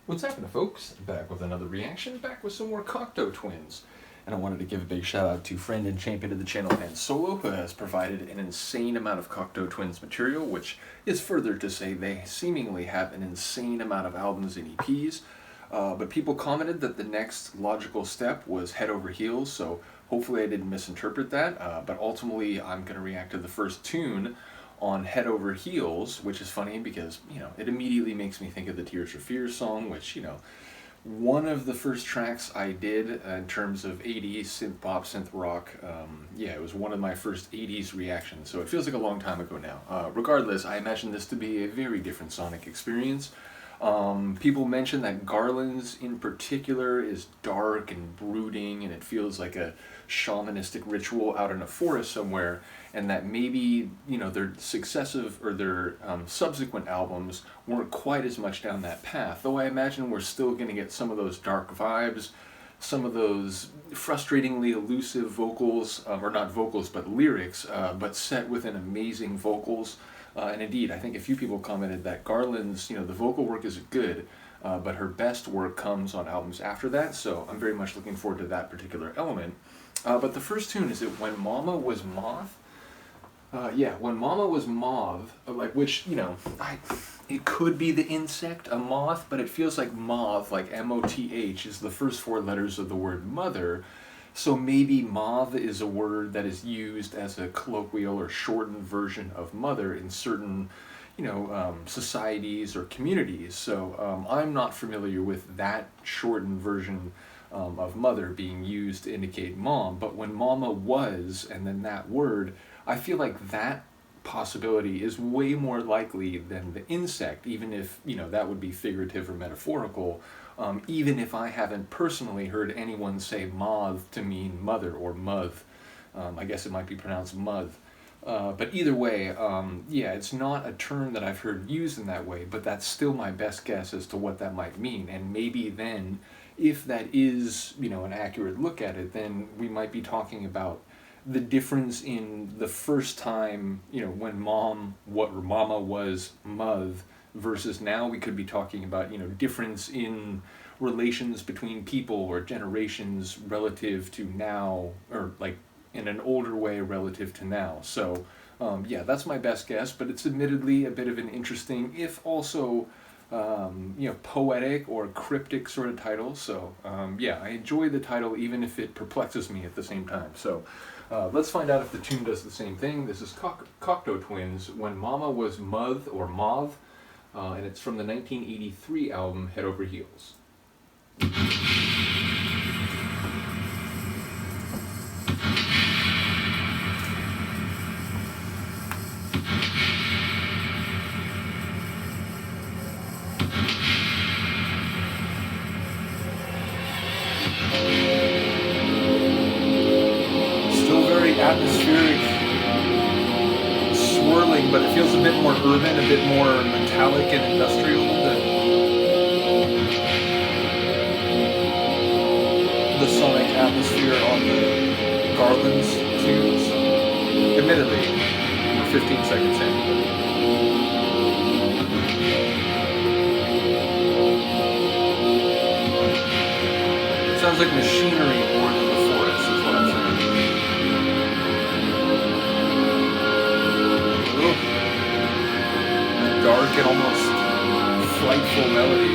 What's happening, folks? Back with another reaction, back with some more Cocteau Twins. And I wanted to give a big shout out to friend and champion of the channel, Han Solo, who has provided an insane amount of Cocteau Twins material, which is further to say they seemingly have an insane amount of albums and EPs. But people commented that the next logical step was Head Over Heels, so hopefully I didn't misinterpret that. But ultimately, I'm going to react to the first tune on Head Over Heels, which is funny because, it immediately makes me think of the Tears for Fears song, which, one of the first tracks I did in terms of 80s synth pop, synth rock. It was one of my first 80s reactions, so it feels like a long time ago now. Regardless, I imagine this to be a very different sonic experience. People mention that Garlands in particular is dark and brooding, and it feels like a shamanistic ritual out in a forest somewhere, and that maybe their successive or their subsequent albums weren't quite as much down that path, though I imagine we're still going to get some of those dark vibes, some of those frustratingly elusive vocals, or not vocals but lyrics, but set within amazing vocals. And indeed, I think a few people commented that Garland's, the vocal work is good, but her best work comes on albums after that, so I'm very much looking forward to that particular element. But the first tune, is it When Mama Was Moth? When Mama Was Moth, which, it could be the insect, a moth, but it feels like moth, like M-O-T-H, is the first four letters of the word mother. So maybe moth is a word that is used as a colloquial or shortened version of mother in certain, societies or communities. So I'm not familiar with that shortened version of mother being used to indicate mom, but when mama was, and then that word, I feel like that possibility is way more likely than the insect, even if, that would be figurative or metaphorical. Even if I haven't personally heard anyone say moth to mean mother or moth. I guess it might be pronounced moth. But either way, it's not a term that I've heard used in that way, but that's still my best guess as to what that might mean. And maybe then, if that is, an accurate look at it, then we might be talking about the difference in the first time, when mama was moth, versus now we could be talking about, difference in relations between people or generations relative to now, or like in an older way relative to now. So that's my best guess, but it's admittedly a bit of an interesting, if also poetic or cryptic sort of title. So I enjoy the title even if it perplexes me at the same time. So let's find out if the tune does the same thing. This is Cocteau Twins, When Mama Was Moth or Moth, and it's from the 1983 album Head Over Heels. Still very atmospheric, swirling, but it feels a bit more urban, a bit more metallic and industrial than the sonic atmosphere on the Garlands tunes. Admittedly, we're 15 seconds in. It sounds like machinery more than the forest, is what I'm saying. Dark and almost frightful melody.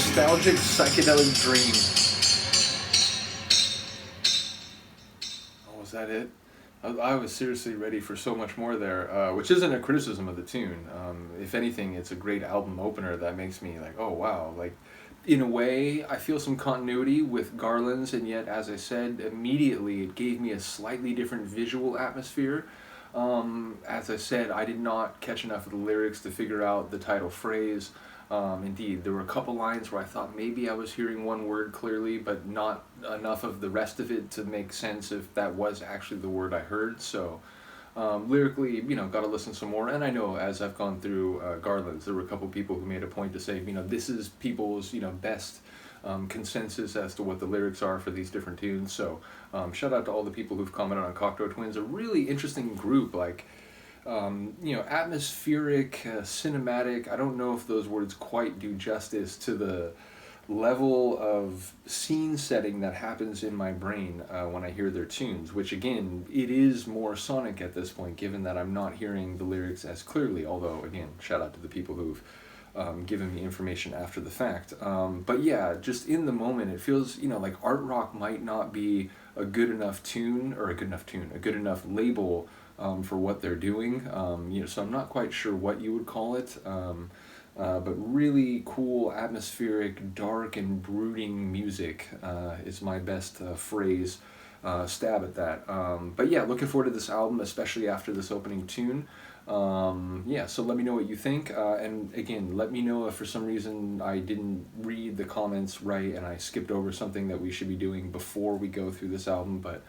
nostalgic psychedelic dream. Oh, was that it? I was seriously ready for so much more there, which isn't a criticism of the tune. If anything, it's a great album opener that makes me like, oh wow, like in a way, I feel some continuity with Garlands, and yet, as I said, immediately it gave me a slightly different visual atmosphere. As I said, I did not catch enough of the lyrics to figure out the title phrase. Indeed, there were a couple lines where I thought maybe I was hearing one word clearly, but not enough of the rest of it to make sense if that was actually the word I heard. So, lyrically, you know, got to listen some more. And I know as I've gone through Garlands, there were a couple people who made a point to say, you know, this is people's, you know, best consensus as to what the lyrics are for these different tunes. So, shout out to all the people who've commented on Cocteau Twins, a really interesting group, like, you know, atmospheric, cinematic. I don't know if those words quite do justice to the level of scene setting that happens in my brain when I hear their tunes, which again, it is more sonic at this point, given that I'm not hearing the lyrics as clearly, although again, shout out to the people who've given me information after the fact. But yeah, just in the moment, it feels, you know, like art rock might not be a good enough tune, or a good enough label for what they're doing. You know, so I'm not quite sure what you would call it. But really cool, atmospheric, dark and brooding music is my best phrase, stab at that. But yeah, looking forward to this album, especially after this opening tune. Yeah, so let me know what you think, and again, let me know if for some reason I didn't read the comments right and I skipped over something that we should be doing before we go through this album, but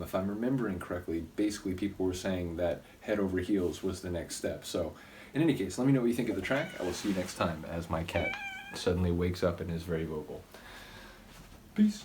if I'm remembering correctly, basically people were saying that Head Over Heels was the next step. So in any case, let me know what you think of the track. I will see you next time as my cat suddenly wakes up and is very vocal. Peace.